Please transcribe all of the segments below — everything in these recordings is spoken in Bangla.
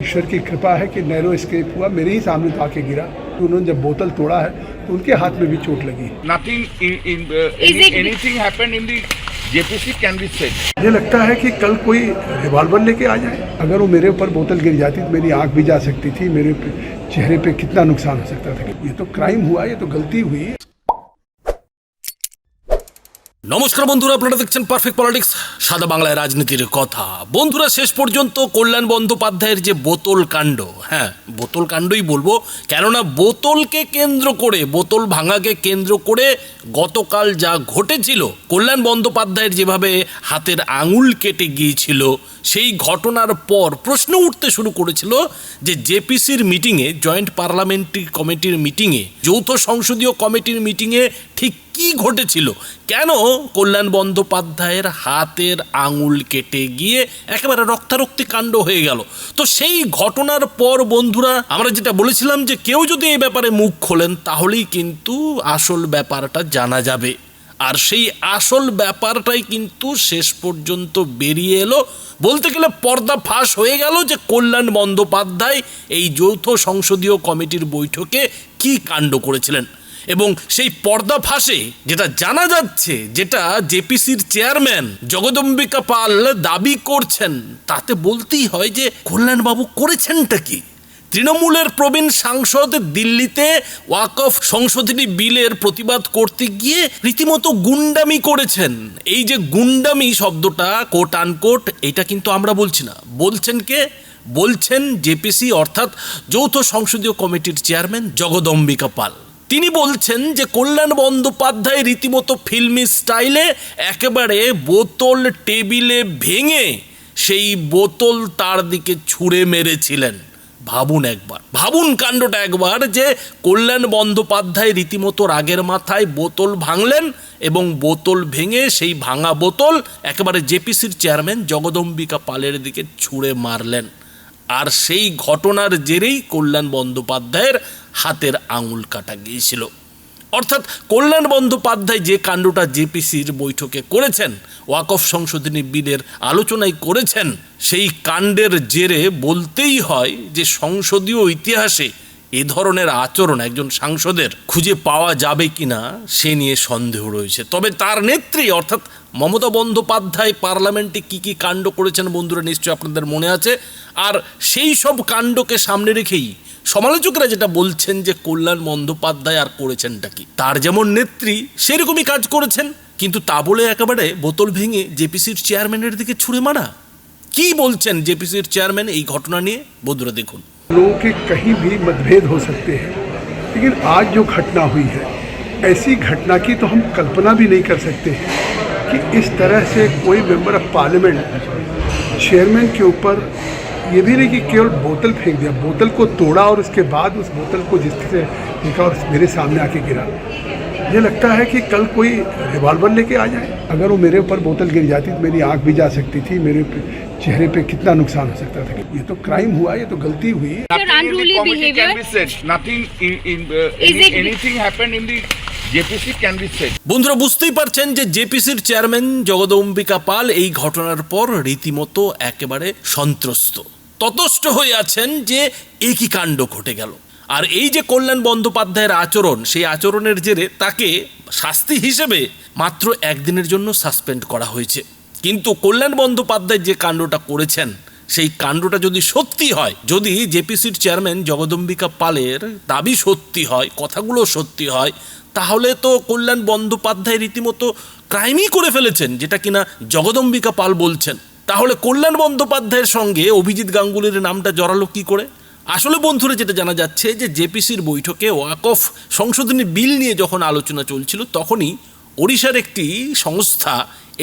ईश्वर की कृपा है कि नैरो एस्केप हुआ, मेरे ही सामने तो आके गिरा। तो उन्होंने जब बोतल तोड़ा है तो उनके हाथ में भी चोट लगी। Anything happened in the JPC can be said. मुझे लगता है कि कल कोई रिवॉल्वर लेके आ जाए। अगर वो मेरे ऊपर बोतल गिर जाती तो मेरी आंख भी जा सकती थी, मेरे चेहरे पे कितना नुकसान हो सकता था। ये तो क्राइम हुआ, ये तो गलती हुई। নমস্কার বন্ধুরা, আপনারা দেখছেন পারফেক্ট পলিটিক্স, সাদা বাংলায় রাজনীতির কথা। বন্ধুরা, শেষ পর্যন্ত কল্যাণ বন্দ্যোপাধ্যায়ের যে বোতল কাণ্ড, হ্যাঁ বোতল কাণ্ডই বলবো, কেননা বোতলকে কেন্দ্র করে, বোতল ভাঙাকে কেন্দ্র করে গতকাল যা ঘটেছিল, কল্যাণ বন্দ্যোপাধ্যায়ের যেভাবে হাতের আঙুল কেটে গিয়েছিল, সেই ঘটনার পর প্রশ্ন উঠতে শুরু করেছিল যে জেপিসির মিটিংয়ে, জয়েন্ট পার্লামেন্টারি কমিটির মিটিংয়ে, যৌথ সংসদীয় কমিটির মিটিংয়ে ঠিক কি ঘটেছিল, কেন কল্যাণ বন্দ্যোপাধ্যায়ের হাতের আঙুল কেটে গিয়ে একেবারে রক্তারক্তি কাণ্ড হয়ে গেল। তো সেই ঘটনার পর বন্ধুরা, আমরা যেটা বলেছিলাম যে কেউ যদি এই ব্যাপারে মুখ খোলেন তাহলেই কিন্তু আসল ব্যাপারটা জানা যাবে। আর সেই আসল ব্যাপারটাই কিন্তু শেষ পর্যন্ত বেরিয়ে এলো। বলতে গেলে পর্দা ফাঁস হয়ে গেল যে কল্যাণ বন্দ্যোপাধ্যায় এই যৌথ সংসদীয় কমিটির বৈঠকে কি কাণ্ড করেছিলেন। এবং সেই পর্দা ফাঁসে যেটা জানা যাচ্ছে, যেটা জেপিসির চেয়ারম্যান জগদম্বিকা পাল দাবি করছেন, তাতে বলতেই হয় যে কল্যাণবাবু করেছেনটা কি। তৃণমূলের প্রবীণ সাংসদ দিল্লিতে ওয়াকফ সংশোধনী বিলের প্রতিবাদ করতে গিয়ে রীতিমতো গুন্ডামি করেছেন। এই যে গুন্ডামি শব্দটা কোট আনকোট, এটা কিন্তু আমরা বলছি না, বলছেন কে? বলছেন জেপিসি অর্থাৎ যৌথ সংসদীয় কমিটির চেয়ারম্যান জগদম্বিকা পাল। তিনি বলছেন যে কল্যাণ বন্দ্যোপাধ্যায় রীতিমতো ফিল্মি স্টাইলে একেবারে বোতল টেবিলে ভেঙে সেই বোতল তার দিকে ছুঁড়ে মেরেছিলেন। ভাবুন একবার, ভাবুন কাণ্ডটা একবার, যে কল্যাণ বন্দ্যোপাধ্যায় রীতিমতো রাগের মাথায় বোতল ভাঙলেন এবং বোতল ভেঙে সেই ভাঙা বোতল একেবারে জেপিসির চেয়ারম্যান জগদম্বিকা পালের দিকে ছুঁড়ে মারলেন। আর সেই ঘটনার জেরেই কল্যাণ বন্দ্যোপাধ্যায়ের হাতের আঙুল কাটা গিয়েছিল। অর্থাৎ কল্যাণ বন্দ্যোপাধ্যায় যে কাণ্ডটা জেপিসির বৈঠকে করেছেন, ওয়াকফ সংশোধনী বিলের আলোচনায় করেছেন, সেই কাণ্ডের জেরে বলতেই হয় যে সংসদীয় ইতিহাসে এ ধরনের আচরণ একজন সাংসদের খুঁজে পাওয়া যাবে কিনা সে নিয়ে সন্দেহ রয়েছে। তবে তার নেত্রী অর্থাৎ মমতা বন্দ্যোপাধ্যায় পার্লামেন্টে কি কি কাণ্ড করেছেন বন্ধুরা নিশ্চয়ই আপনাদের মনে আছে। আর সেই সব কাণ্ডকে সামনে রেখেই সমালোচকরা যেটা বলছেন যে কল্যাণ বন্দ্যোপাধ্যায় আর করেছেনটা কি। তার যেমন নেত্রী সেরকমই কাজ করেছেন, কিন্তু তা বলে একেবারে বোতল ভেঙে জেপিসির চেয়ারম্যানের দিকে ছুঁড়ে মারা। কি বলছেন জেপিসির চেয়ারম্যান এই ঘটনা নিয়ে বন্ধুরা দেখুন। लोगों के कहीं भी मतभेद हो सकते हैं, लेकिन आज जो घटना हुई है, ऐसी घटना की तो हम कल्पना भी नहीं कर सकते हैं कि इस तरह से कोई मेंबर ऑफ पार्लियामेंट चेयरमैन के ऊपर, ये भी नहीं कि केवल बोतल फेंक दिया, बोतल को तोड़ा और उसके बाद उस बोतल को जिस तरह से देखा और मेरे सामने आके गिरा। मुझे लगता है कि कल कोई रिवॉल्वर लेके आ जाए। अगर वो मेरे ऊपर बोतल गिर जाती तो मेरी आंख भी जा सकती थी, मेरे चेहरे पे कितना नुकसान हो सकता था। ये तो क्राइम हुआ, ये तो गलती हुई। Anything happened in the JPC can be said. বন্ধুরা বুঝতেই পারছেন যে জেপিসির চেয়ারম্যান জগদম্বিকা পাল এই ঘটনার পর রীতিমতো একেবারে সন্ত্রস্ত, ততস্থ হয়ে আছেন যে একই কাণ্ড ঘটে গেল। আর এই যে কল্যাণ বন্দ্যোপাধ্যায়ের আচরণ, সেই আচরণের জেরে তাকে শাস্তি হিসেবে মাত্র একদিনের জন্য সাসপেন্ড করা হয়েছে। কিন্তু কল্যাণ বন্দ্যোপাধ্যায় যে কাণ্ডটা করেছেন, সেই কাণ্ডটা যদি সত্যি হয়, যদি জেপিসির চেয়ারম্যান জগদম্বিকা পালের দাবি সত্যি হয়, কথাগুলো সত্যি হয়, তাহলে তো কল্যাণ বন্দ্যোপাধ্যায় রীতিমতো ক্রাইমই করে ফেলেছেন, যেটা কিনা জগদম্বিকা পাল বলছেন। তাহলে কল্যাণ বন্দ্যোপাধ্যায়ের সঙ্গে অভিজিৎ গাঙ্গুলির নামটা জড়ালো কী করে? আসলে বন্ধুরা যেটা জানা যাচ্ছে যে জেপিসির বৈঠকে ওয়াকফ সংশোধনী বিল নিয়ে যখন আলোচনা চলছিল, তখনই ওড়িশার একটি সংস্থা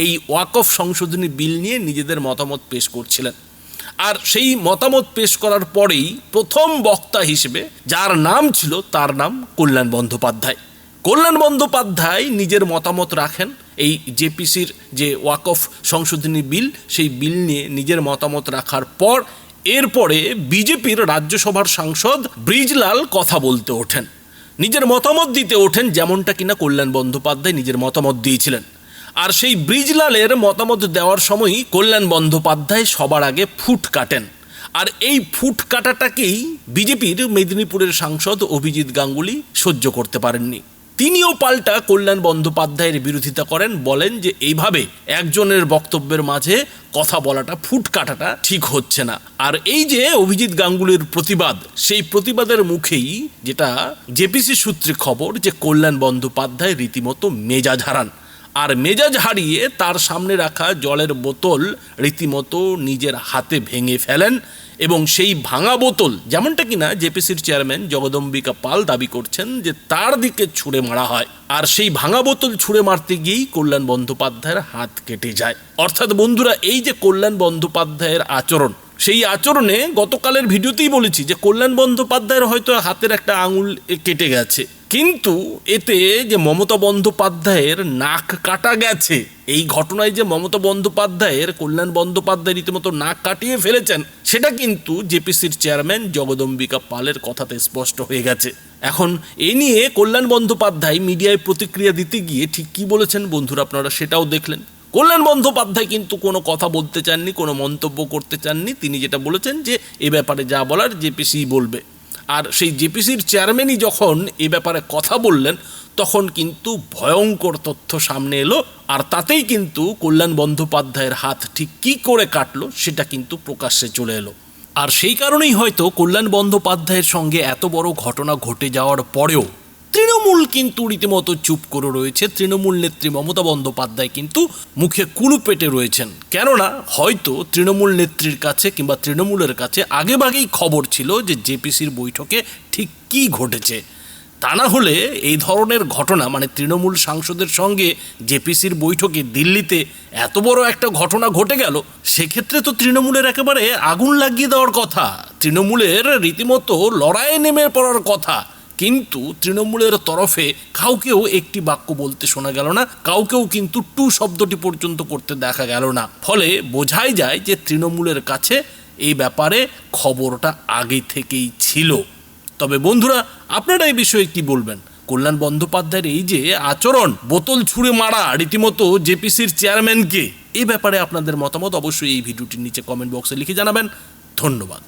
এই ওয়াকফ সংশোধনী বিল নিয়ে নিজেদের মতামত পেশ করছিলেন। আর সেই মতামত পেশ করার পরেই প্রথম বক্তা হিসেবে যার নাম ছিল, তার নাম কল্যাণ বন্দ্যোপাধ্যায়। কল্যাণ বন্দ্যোপাধ্যায় নিজের মতামত রাখেন এই জেপিসির যে ওয়াকফ সংশোধনী বিল, সেই বিল নিয়ে নিজের মতামত রাখার পর এরপরে বিজেপির রাজ্যসভার সাংসদ ব্রিজলাল কথা বলতে ওঠেন, নিজের মতামত দিতে ওঠেন, যেমনটা কিনা কল্যাণ বন্দ্যোপাধ্যায় নিজের মতামত দিয়েছিলেন। আর সেই ব্রিজলালের মতামত দেওয়ার সময়ই কল্যাণ বন্দ্যোপাধ্যায় সবার আগে ফুট কাটেন। আর এই ফুট কাটাটাকেই বিজেপির মেদিনীপুরের সাংসদ অভিজিৎ গাঙ্গুলি সহ্য করতে পারেননি। তিনিও পাল্টা কল্যাণ বন্দ্যোপাধ্যায়ের বিরোধিতা করেন, বলেন যে এইভাবে একজনের বক্তব্যের মাঝে কথা বলাটা, ফুট কাটাটা ঠিক হচ্ছে না। আর এই যে অভিজিৎ গাঙ্গুলির প্রতিবাদ, সেই প্রতিবাদের মুখেই যেটা জেপিসি সূত্রে খবর যে কল্যাণ বন্দ্যোপাধ্যায় রীতিমতো মেজাজ হারান। আর মেজাজ হারিয়ে তার সামনে রাখা জলের বোতল রীতিমতো নিজের হাতে ভেঙে ফেলেন এবং সেই ভাঙা বোতল, যেমনটা কিনা জেপিসির চেয়ারম্যান জগদম্বিকা পাল দাবি করছেন যে তার দিকে ছুঁড়ে মারা হয়। আর সেই ভাঙা বোতল ছুঁড়ে মারতে গিয়েই কল্যাণ বন্দ্যোপাধ্যায়ের হাত কেটে যায়। অর্থাৎ বন্ধুরা, এই যে কল্যাণ বন্দ্যোপাধ্যায়ের আচরণ, সেই আচরণে গতকালের ভিডিওতেই বলেছি যে কল্যাণ বন্দ্যোপাধ্যায়ের হয়তো হাতের একটা আঙুল কেটে গেছে, কিন্তু এতে যে মমতা বন্দ্যোপাধ্যায়ের নাক কাটা গেছে, এই ঘটনায় যে মমতা বন্দ্যোপাধ্যায়ের কল্যাণ বন্দ্যোপাধ্যায় রীতিমতো নাক কাটিয়ে ফেলেছেন, সেটা কিন্তু জেপিসির চেয়ারম্যান জগদম্বিকা পালের কথাতে স্পষ্ট হয়ে গেছে। এখন এ নিয়ে কল্যাণ বন্দ্যোপাধ্যায় মিডিয়ায় প্রতিক্রিয়া দিতে গিয়ে ঠিক কী বলেছেন বন্ধুরা, আপনারা সেটাও দেখলেন। কল্যাণ বন্দ্যোপাধ্যায় কিন্তু কোনো কথা বলতে চাননি, কোনো মন্তব্য করতে চাননি। তিনি যেটা বলেছেন যে এ ব্যাপারে যা বলার জেপিসি বলবে। আর সেই জেপিসির চেয়ারম্যানই যখন এ ব্যাপারে কথা বললেন, তখন কিন্তু ভয়ঙ্কর তথ্য সামনে এলো। আর তাতেই কিন্তু কল্যাণ বন্দ্যোপাধ্যায়ের হাত ঠিক কী করে কাটলো সেটা কিন্তু প্রকাশ্যে চলে এলো। আর সেই কারণেই হয়তো কল্যাণ বন্দ্যোপাধ্যায়ের সঙ্গে এত বড় ঘটনা ঘটে যাওয়ার পরেও তৃণমূল কিন্তু রীতিমতো চুপ করে রয়েছে। তৃণমূল নেত্রী মমতা বন্দ্যোপাধ্যায় কিন্তু মুখে কুলু পেটে রয়েছেন, কেননা হয়তো তৃণমূল নেত্রীর কাছে কিংবা তৃণমূলের কাছে আগেভাগেই খবর ছিল যে জেপিসির বৈঠকে ঠিক কী ঘটেছে। তা না হলে এই ধরনের ঘটনা, মানে তৃণমূল সাংসদের সঙ্গে জেপিসির বৈঠকে দিল্লিতে এত বড় একটা ঘটনা ঘটে গেল, সেক্ষেত্রে তো তৃণমূলের একেবারে আগুন লাগিয়ে দেওয়ার কথা, তৃণমূলের রীতিমতো লড়াইয়ে নেমে পড়ার কথা। কিন্তু তৃণমূলের তরফে কাউকেও একটি বাক্য বলতে শোনা গেল না, কাউকেও কিন্তু টু শব্দটি পর্যন্ত করতে দেখা গেল না। ফলে বোঝাই যায় যে তৃণমূলের কাছে এই ব্যাপারে খবরটা আগে থেকেই ছিল। তবে বন্ধুরা, আপনারা এই বিষয়ে কি বলবেন? কল্যাণ বন্দ্যোপাধ্যায়ের এই যে আচরণ, বোতল ছুঁড়ে মারা রীতিমতো জেপিসির চেয়ারম্যানকে, এই ব্যাপারে আপনাদের মতামত অবশ্যই এই ভিডিওটির নিচে কমেন্ট বক্সে লিখে জানাবেন। ধন্যবাদ।